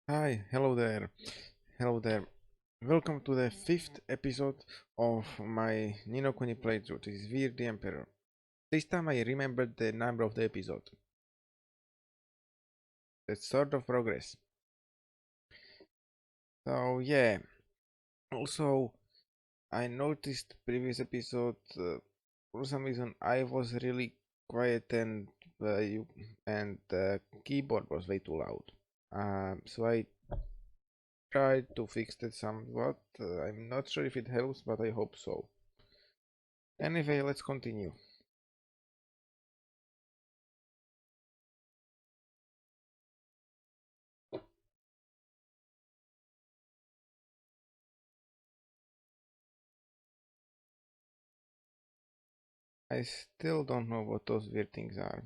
Hi, hello there. Welcome to the fifth episode of my Nino Kuni playthrough. This is Vir the Emperor. This time I remembered the number of the episode. That's sort of progress. So yeah. Also, I noticed previous episode for some reason I was really quiet and the keyboard was way too loud. So I tried to fix that somewhat. I'm not sure if it helps, but I hope so. Anyway, let's continue. I still don't know what those weird things are.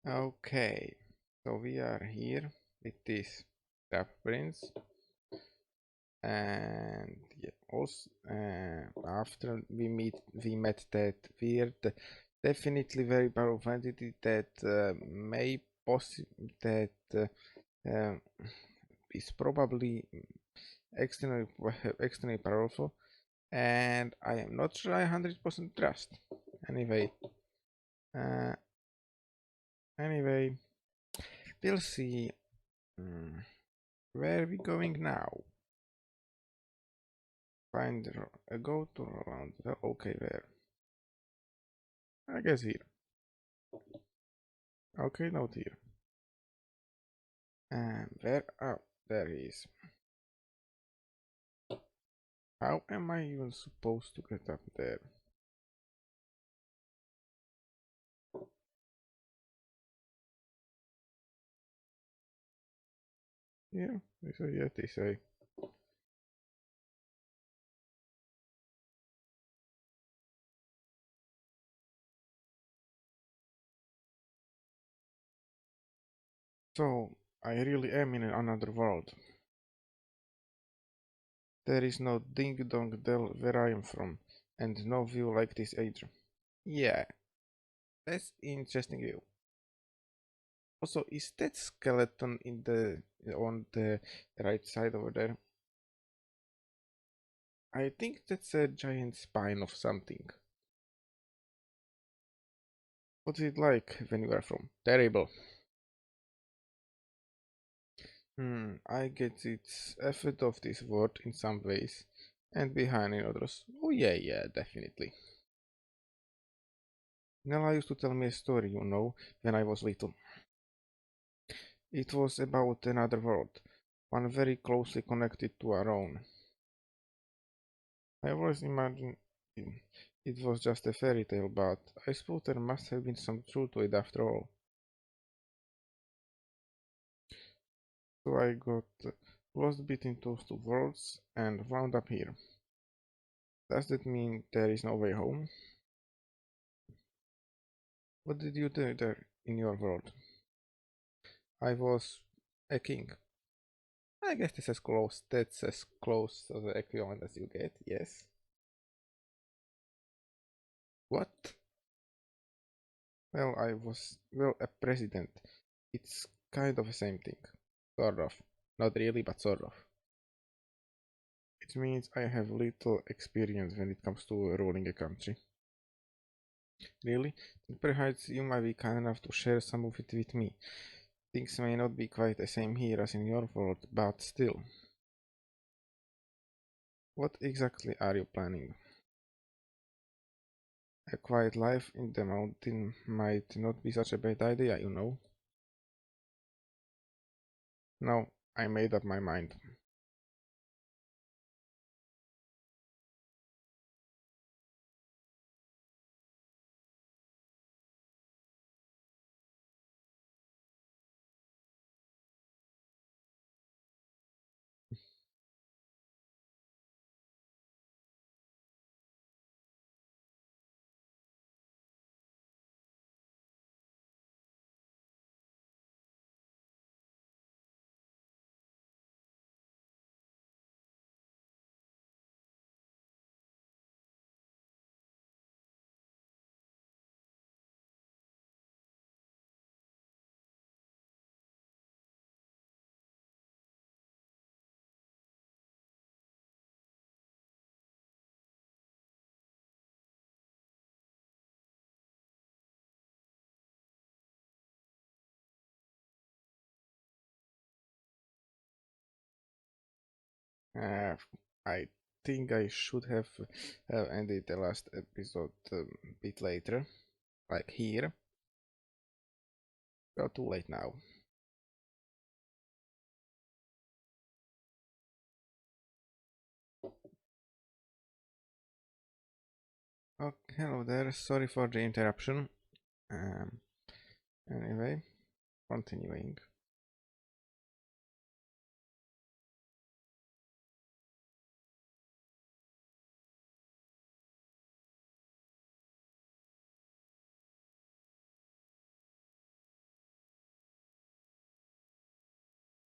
Okay, so we are here with this tap prince, and yeah, also after we met that weird, definitely very powerful entity that may possibly that uh, is probably extremely extremely powerful, and I am not sure I 100% trust. Anyway, uh, anyway, we'll see. Hmm, where are we going now? Find go to around. Well, okay, where? I guess here. Okay, not here. And where? Oh, there he is. How am I even supposed to get up there? Yeah, they say, yeah, they say. So, I really am in another world. There is no ding dong dell where I am from, and no view like this either. Yeah, that's interesting view. Also, is that skeleton in the on the right side over there? I think that's a giant spine of something. What's it like when you are from? Terrible. I get it's effort of this word in some ways, and behind in others. Oh yeah, yeah, definitely. Nella used to tell me a story, when I was little. It was about another world, one very closely connected to our own. I always imagined it was just a fairy tale, but I suppose there must have been some truth to it after all. So I got lost between those two worlds and wound up here. Does that mean there is no way home? What did you do there in your world? I was a king. I guess that's as close to the equivalent as you get, yes. What? Well, a president. It's kind of the same thing. Sort of. Not really, but sort of. It means I have little experience when it comes to ruling a country. Really? Then perhaps you might be kind enough to share some of it with me. Things may not be quite the same here as in your world, but still. What exactly are you planning? A quiet life in the mountain might not be such a bad idea. No, I made up my mind. Uh, I think I should have ended the last episode a bit later, like here. But too late now. Okay, hello there. Sorry for the interruption. Um, anyway, continuing.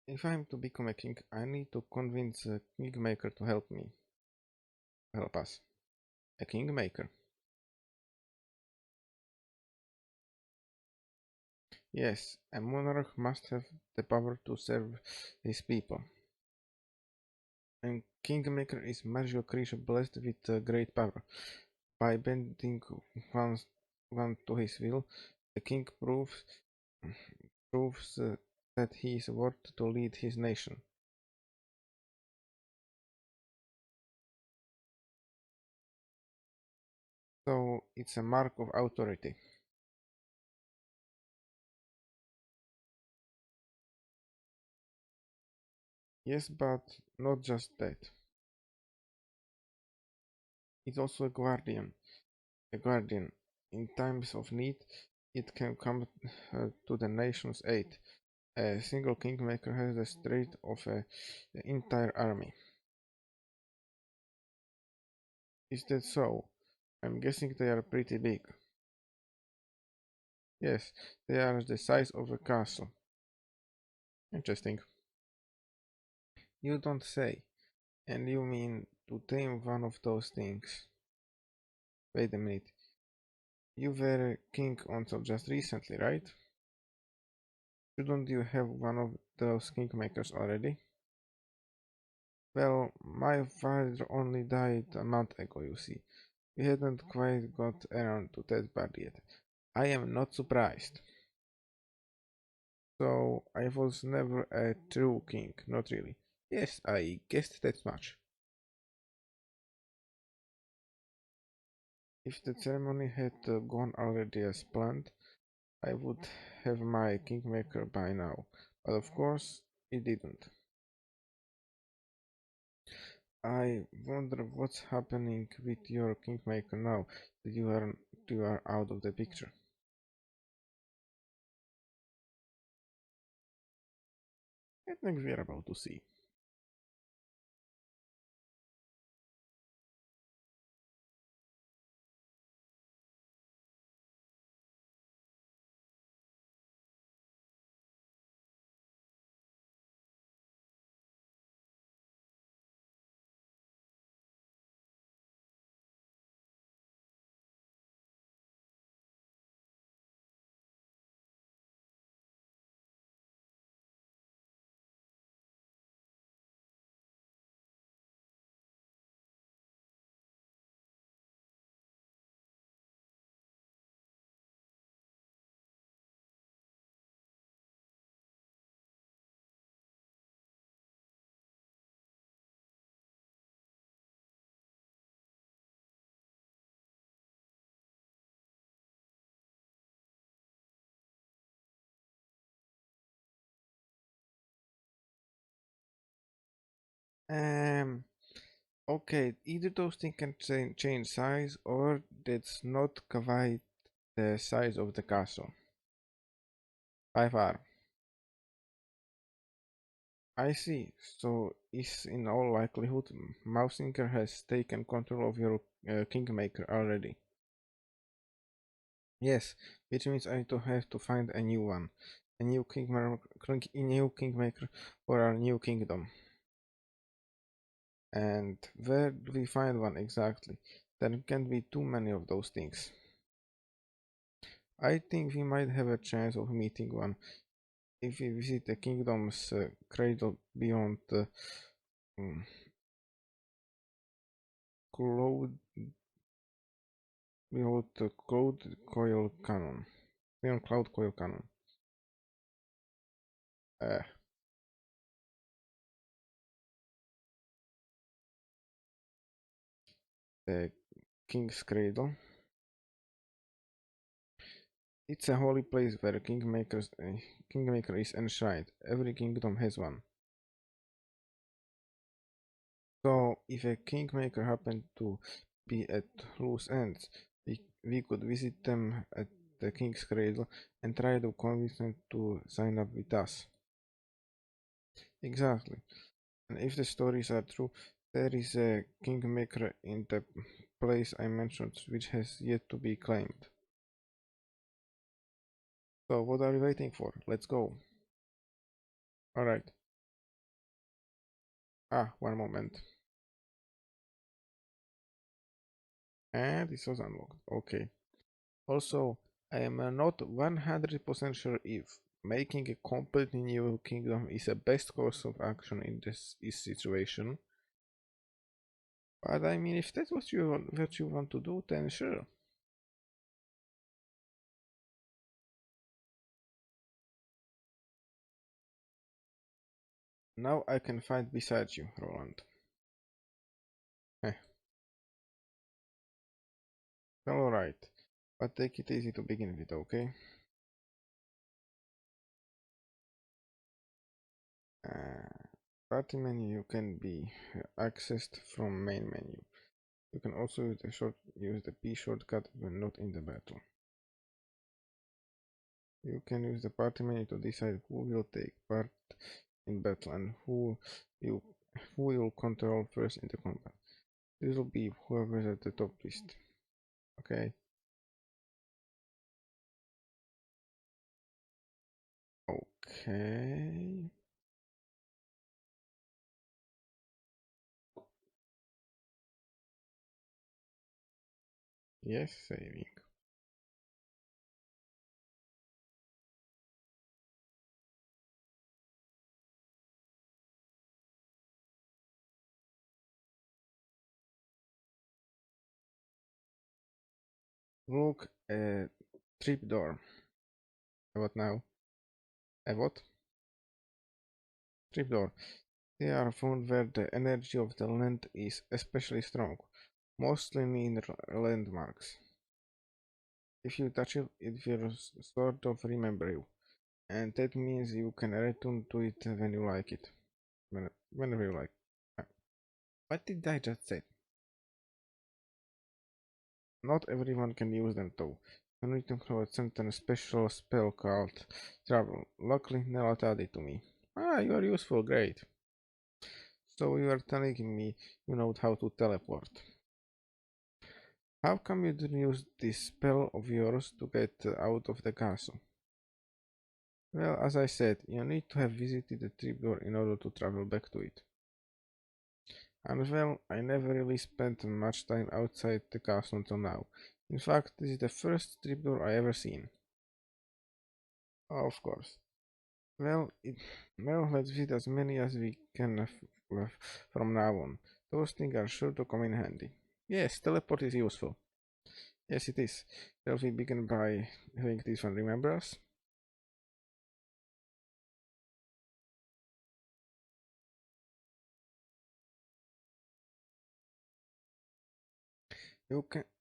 If I'm to become a king, I need to convince a kingmaker to help us. A kingmaker. Yes, a monarch must have the power to serve his people. A kingmaker is magical creature blessed with great power. By bending one, one to his will, the king proves that he is worth to lead his nation. So it's a mark of authority. Yes, but not just that. It's also a guardian. A guardian. In times of need, it can come to the nation's aid. A single kingmaker has the strength of an entire army. Is that so? I'm guessing they are pretty big. Yes, they are the size of a castle. Interesting. You don't say. And you mean to tame one of those things? Wait a minute. You were a king until just recently, right? Shouldn't you have one of those kingmakers already? Well, my father only died a month ago, you see. We hadn't quite got around to that part yet. I am not surprised. So, I was never a true king, not really. Yes, I guessed that much. If the ceremony had gone already as planned, I would have my kingmaker by now. But of course, it didn't. I wonder what's happening with your kingmaker now that you are out of the picture. I think we are about to see. Um, okay, either those things can change size or that's not quite the size of the castle. By far. I see. So, is in all likelihood, Mausinger has taken control of your Kingmaker already. Yes, which means I to have to find a new one, a new Kingmaker for our new kingdom. And where do we find one exactly? There can't be too many of those things. I think we might have a chance of meeting one if we visit the kingdom's cradle beyond the um, cloud, beyond the cloud coil cannon. Beyond cloud coil cannon. Uh, the King's Cradle. It's a holy place where Kingmaker is enshrined. Every kingdom has one. So, if a Kingmaker happened to be at loose ends, we could visit them at the King's Cradle and try to convince them to sign up with us. Exactly. And if the stories are true, there is a Kingmaker in the place I mentioned which has yet to be claimed. So, what are we waiting for? Let's go. Alright. One moment. And this was unlocked. Okay. Also, I am not 100% sure if making a completely new kingdom is the best course of action in this situation. But I mean, if that's what you want to do, then sure. Now I can fight beside you, Roland. Heh, well, alright. But take it easy to begin with, okay? Uh, Party menu can be accessed from main menu. You can also use the P shortcut when not in the battle. You can use the party menu to decide who will take part in battle and you who you'll control first in the combat. This will be whoever's at the top list. Okay. Okay. Yes, saving. Look at trapdoor. What now? A what? Trapdoor. They are found where the energy of the land is especially strong, mostly near landmarks. If you touch it, it will sort of remember you, and that means you can return to it when you like it. Whenever you like. Uh, What did I just say? Not everyone can use them though. You need to have a special spell called Travel. Luckily, Nella taught it to me. You are useful, great. So you are telling me you know how to teleport. How come you didn't use this spell of yours to get out of the castle? Well, as I said, you need to have visited the trapdoor in order to travel back to it. And well, I never really spent much time outside the castle until now. In fact, this is the first trapdoor I ever seen. Of course. Well, well, let's visit as many as we can from now on. Those things are sure to come in handy. Yes, teleport is useful. Yes, it is. Shall we begin by having this one remember us?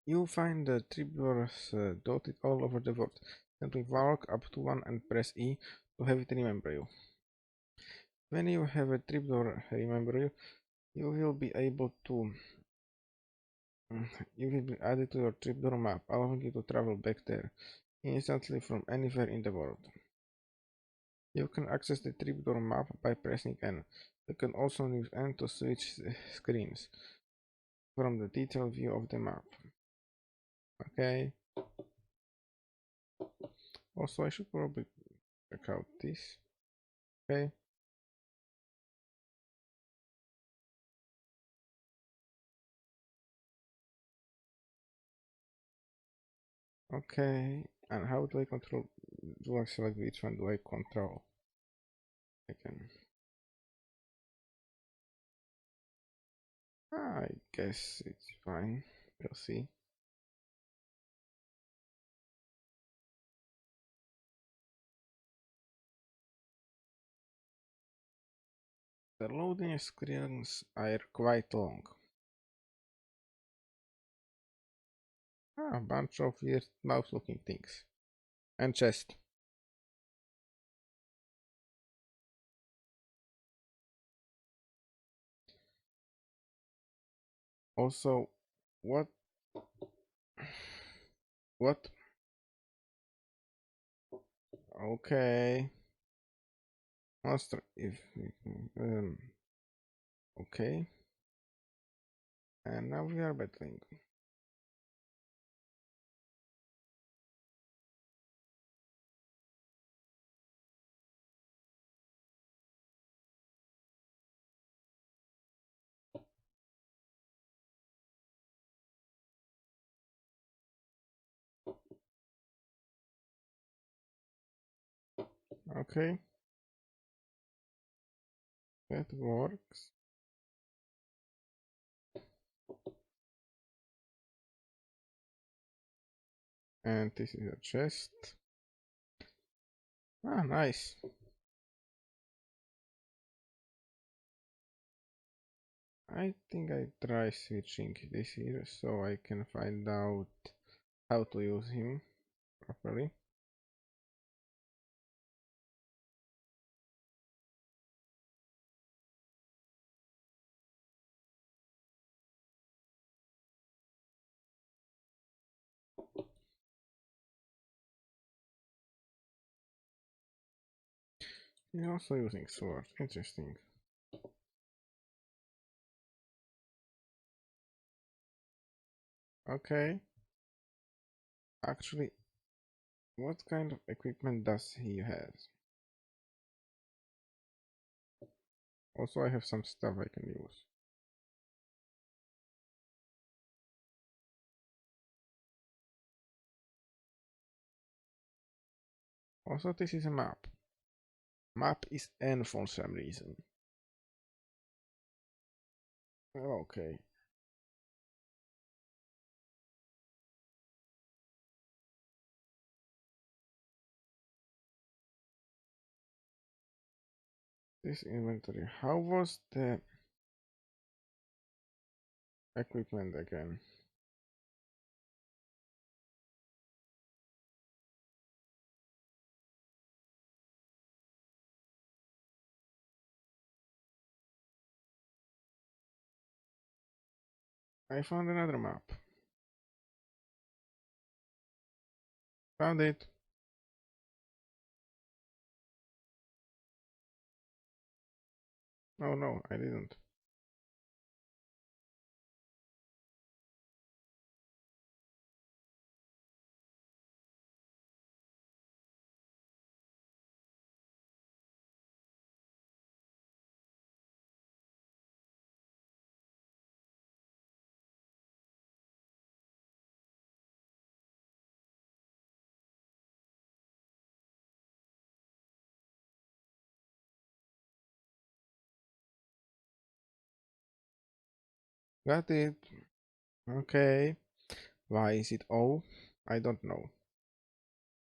You find the trapdoors dotted all over the world. Simply walk up to one and press E to have it remember you. When you have a trapdoor remember you, you will be able to you will be added to your trapdoor map, allowing you to travel back there instantly from anywhere in the world. You can access the trapdoor map by pressing N. You can also use N to switch screens from the detailed view of the map. Okay. Also, I should probably check out this. Okay. Okay. And how do I control? Do I select which one do I control? I can. I guess it's fine. We'll see. The loading screens are quite long. Ah, a bunch of weird mouse-looking things. And chest. Also, what? What? Okay. Monster. If okay. And now we are battling. Okay, that works. And this is a chest. Ah, nice. I think I try switching this here so I can find out how to use him properly. He's also using sword. Interesting. Okay. Actually, what kind of equipment does he have? Also, I have some stuff I can use. Also, this is a map. Map is N for some reason. Okay. This inventory. How was the equipment again? I found another map. Found it. Oh no, I didn't. Got it. Okay. Why is it O? I don't know.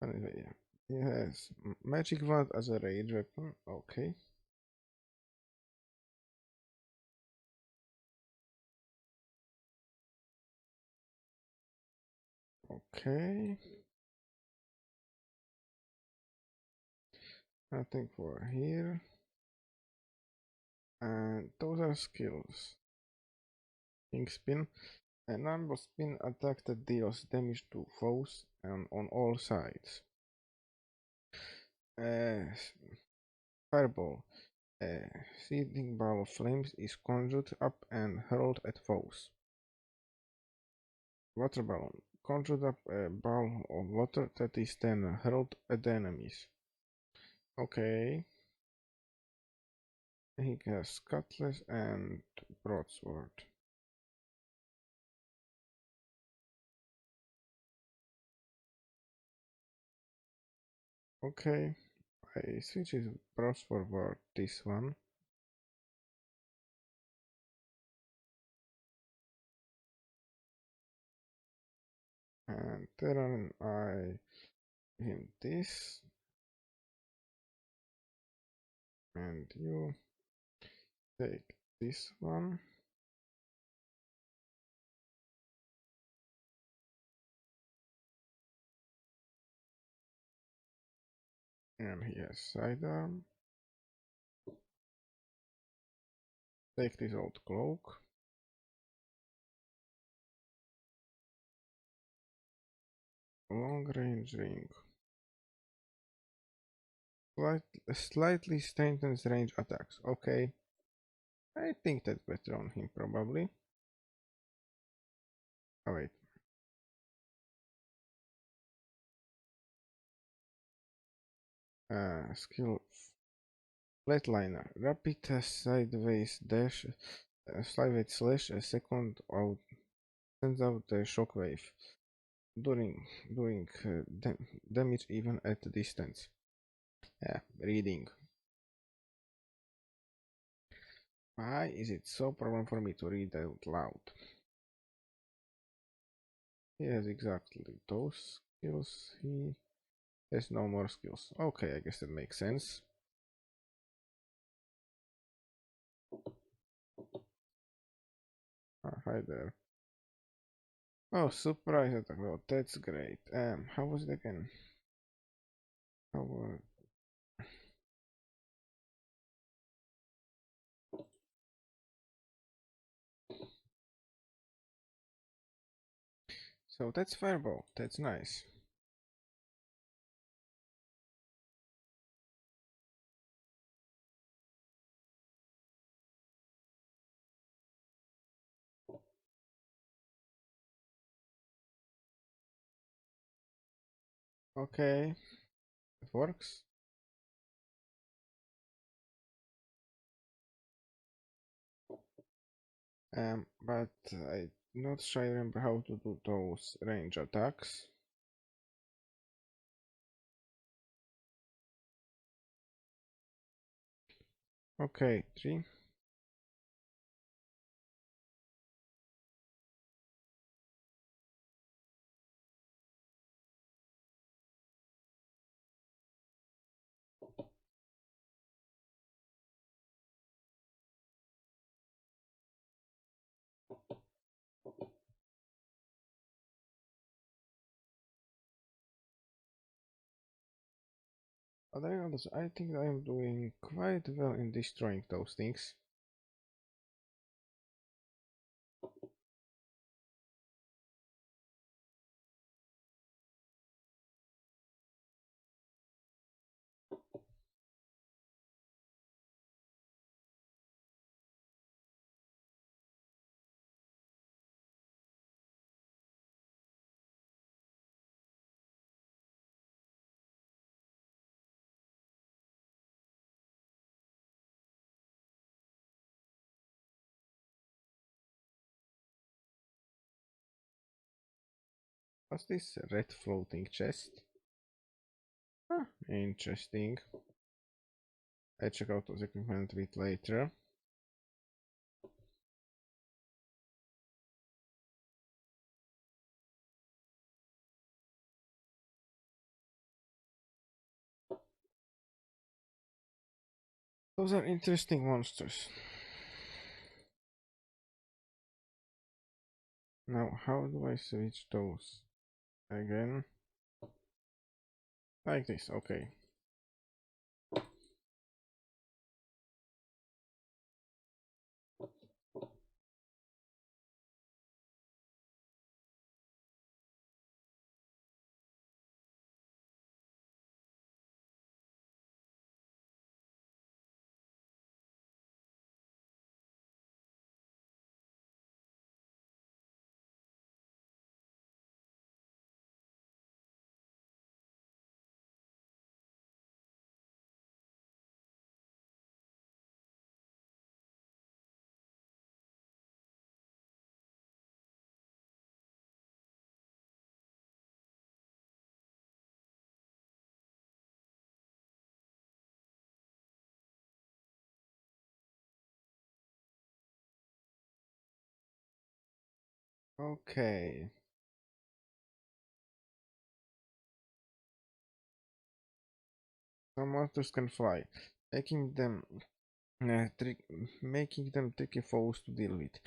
Anyway, yeah. He has magic wand as a rage weapon. Okay. Okay. Nothing for here. And those are skills. King spin. A number spin attack that deals damage to foes and on all sides. Uh, Fireball. A seething ball of flames is conjured up and hurled at foes. Water balloon. Conjured up a ball of water that is then hurled at the enemies. Okay. He has cutlass and broadsword. Okay. I switch his broadsword for this one. And then I him this. And you take this one. And he has sidearm. Take this old cloak. Long range ring. Slightly strengthens range attacks. Okay. I think that's better on him probably. Oh wait. Skill flatliner. Rapid sideways dash. Sideways slash. A second out sends out a shockwave. Doing damage even at distance. Yeah, reading. Why is it so problem for me to read out loud? He has exactly those skills. He has no more skills. Okay, I guess that makes sense. Hi there. Oh, surprise attack. Well, that's great. How was it again? How So that's fireball. That's nice. Okay, it works. But I'm not sure I remember how to do those range attacks. Okay, 3. Other others, I think I am doing quite well in destroying those things. What's this red floating chest? Huh, interesting. I check out those equipment a bit later. Those are interesting monsters. Now, how do I switch those? Again? Like this, okay. Okay. Some monsters can fly, making them making them tricky foes to deal with,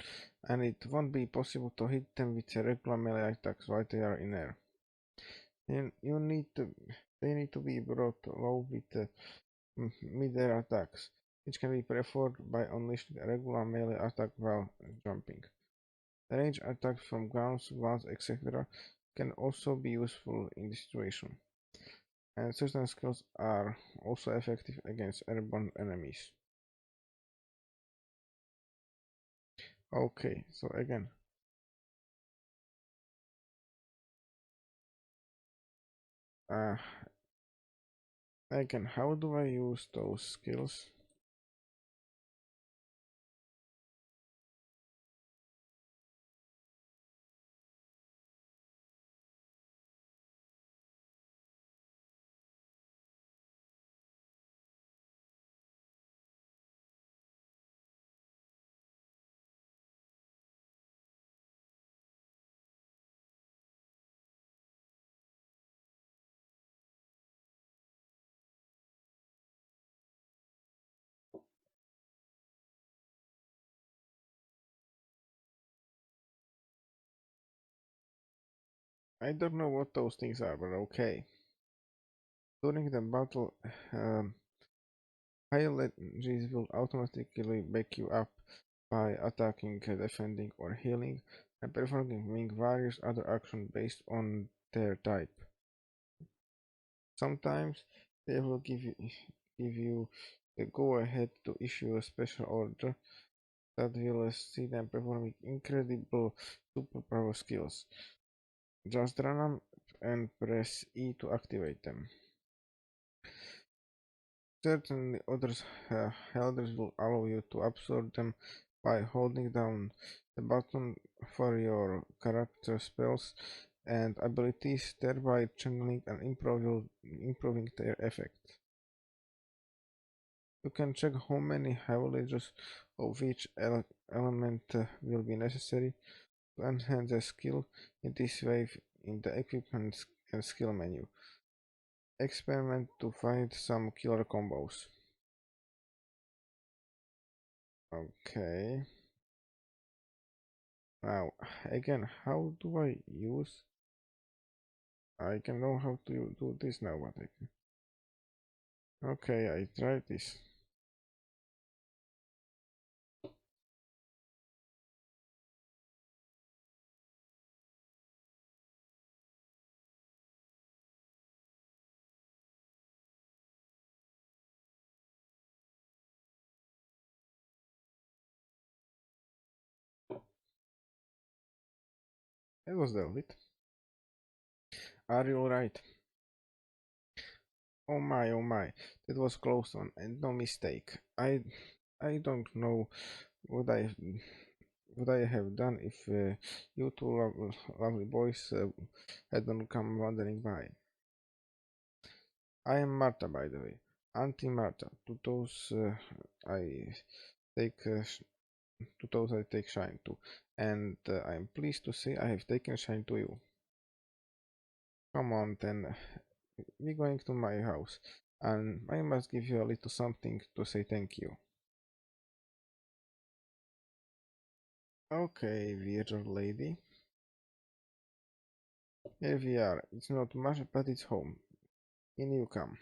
and it won't be possible to hit them with regular melee attacks while they are in air. You need to They need to be brought low with mid-air attacks, which can be performed by unleashing a regular melee attack while jumping. Range attacks from guns, guns, etc. can also be useful in this situation, and certain skills are also effective against airborne enemies. Okay, so uh, again, how do I use those skills? I don't know what those things are, but okay. During the battle, um, Higgledy will automatically back you up by attacking, defending, or healing, and performing various other actions based on their type. Sometimes they will give you the go-ahead to issue a special order that will see them performing incredible superpower skills. Just run them and press E to activate them. Certainly others will allow you to absorb them by holding down the button for your character spells and abilities, thereby channeling and improving their effect. You can check how many highlages of each element will be necessary to enhance the skill in this way in the equipment and skill menu. Experiment to find some killer combos. Okay. Now, again, how do I use? I can know how to do this now, but okay, I tried this. It was Delvit. Are you alright? Oh my, that was close one, and no mistake. I don't know what I have done if you two lovely boys hadn't come wandering by. I am Marta, by the way, Auntie Marta. I take uh, sh- to those I take shine to, and I am pleased to say I have taken shine to you. Come on, then we're going to my house, and I must give you a little something to say thank you. Okay, weird lady. Here we are. It's not much, but it's home. In you come.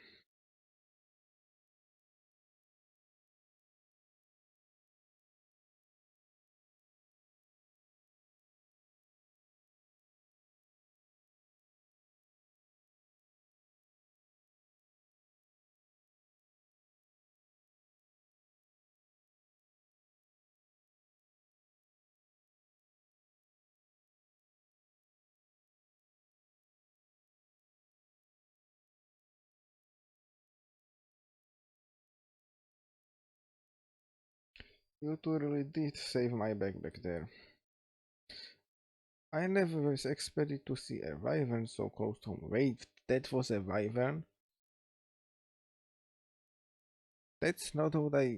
You two really did save my backpack there. I never was expected to see a wyvern so close to home. Wait, that was a wyvern? That's not what I.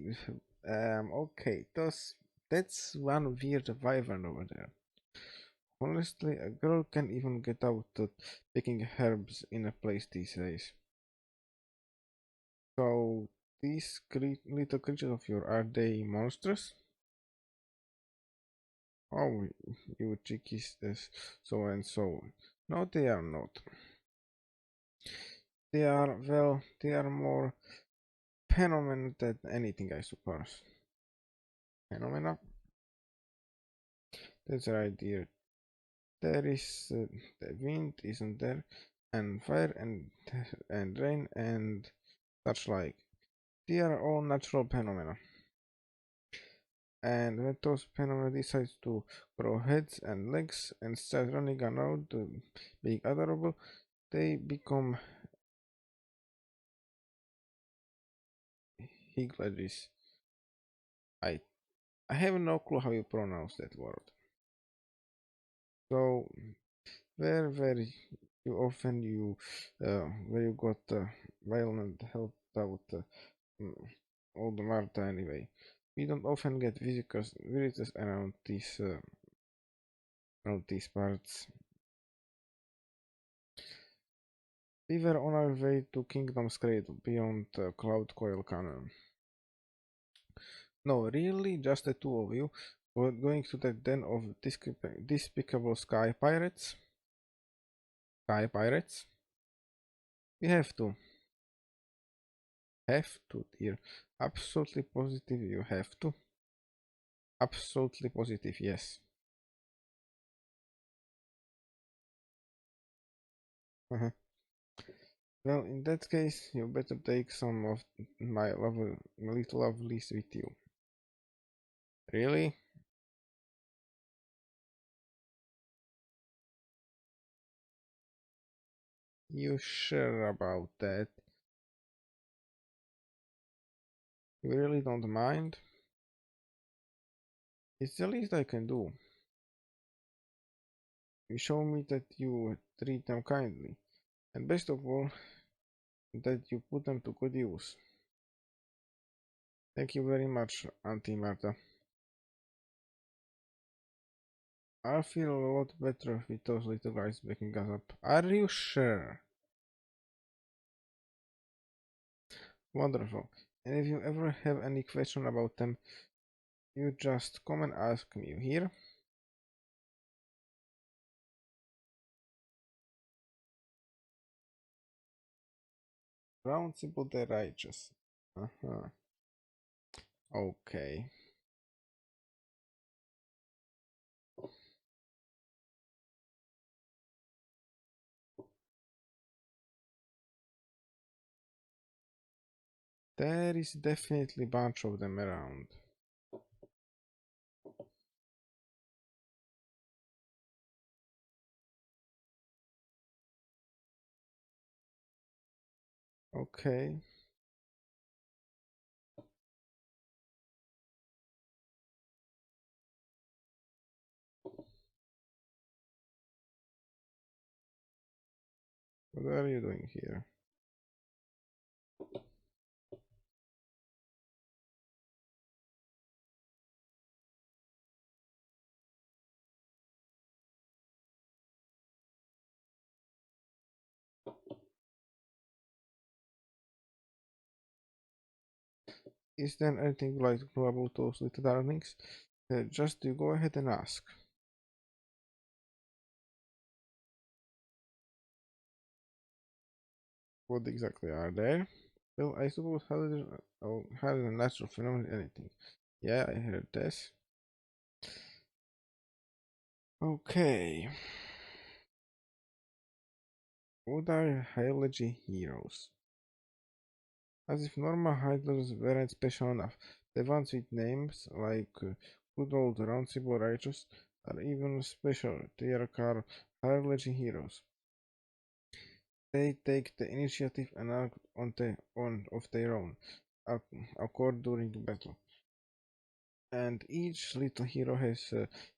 Okay, that's one weird wyvern over there. Honestly, a girl can even get out picking herbs in a place these days. So, these little creatures of yours, are they monsters? Oh, you cheeky so and so. No, they are not. they are more phenomena than anything, I suppose. Phenomena? That's right, dear. There is the wind, isn't there? And fire and rain and such like. They are all natural phenomena. And when those phenomena decide to grow heads and legs and start running around being adorable, they become Higgledies. I I have no clue how you pronounce that word. So where you often you where you got violent helped out mm, all the Marta anyway. We don't often get visitors around these parts. We were on our way to Kingdom's Cradle beyond Cloud Coil Canyon. No, really, just the two of you going to the den of despicable sky pirates? Sky pirates? We have to. Have to, dear. Absolutely positive you have to. Absolutely positive, yes. Uh-huh. Well, in that case, you better take some of my little lovelies with you. Really? You sure about that? You really don't mind? It's the least I can do. You show me that you treat them kindly, and best of all, that you put them to good use. Thank you very much, Auntie Martha. I feel a lot better with those little guys backing us up. Are you sure? Wonderful. And if you ever have any question about them, you just come and ask me. You hear? Round simple the righteous. Uh-huh. Okay. There is definitely bunch of them around. Okay. What are you doing here? Is there anything you'd like to know about those little darlings? Just you go ahead and ask. What exactly are they? Well, I suppose how is a natural phenomenon anything? Yeah, I heard this. Okay. What are Higgledy heroes? As if normal Higglers weren't special enough. The ones with names like good old Roundtable Righteous are even special. They are called Higgledy heroes. They take the initiative and act on of their own, accord during the battle. And each little hero has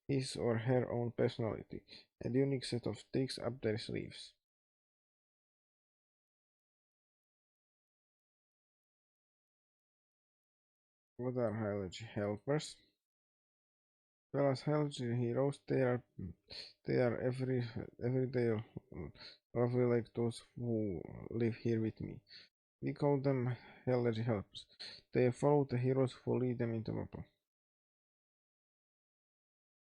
his or her own personality and unique set of tricks up their sleeves. What are Higgledy helpers? Well, as Higgledy heroes, they are everyday lovely like those who live here with me. We call them Higgledy helpers. They follow the heroes who lead them into battle.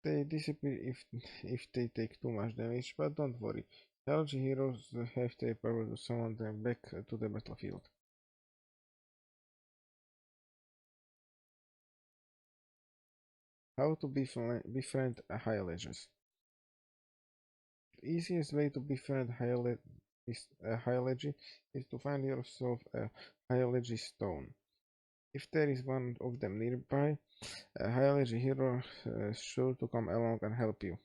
They disappear if they take too much damage, but don't worry. Biology heroes have their power to summon them back to the battlefield. How to befriend Higgledy? The easiest way to befriend Higgledy is to find yourself a Higgledy stone. If there is one of them nearby, a Higgledy hero is sure to come along and help you.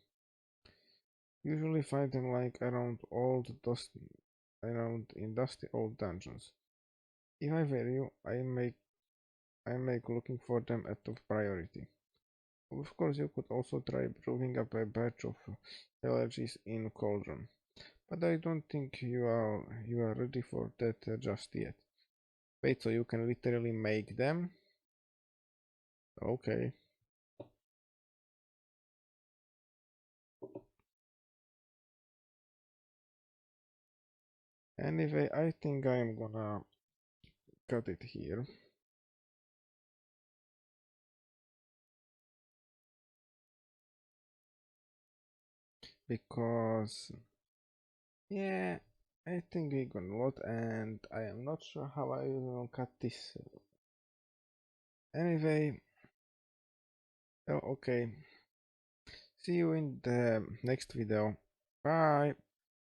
Usually find them like around in dusty old dungeons. If I were you, I make looking for them a top priority. Of course, you could also try brewing up a batch of allergies in cauldron, but I don't think you are ready for that just yet. Wait, so you can literally make them? Okay. Anyway, I think I'm gonna cut it here because yeah, I think we got a lot, and I am not sure how I will cut this. Anyway, oh, okay. See you in the next video. Bye.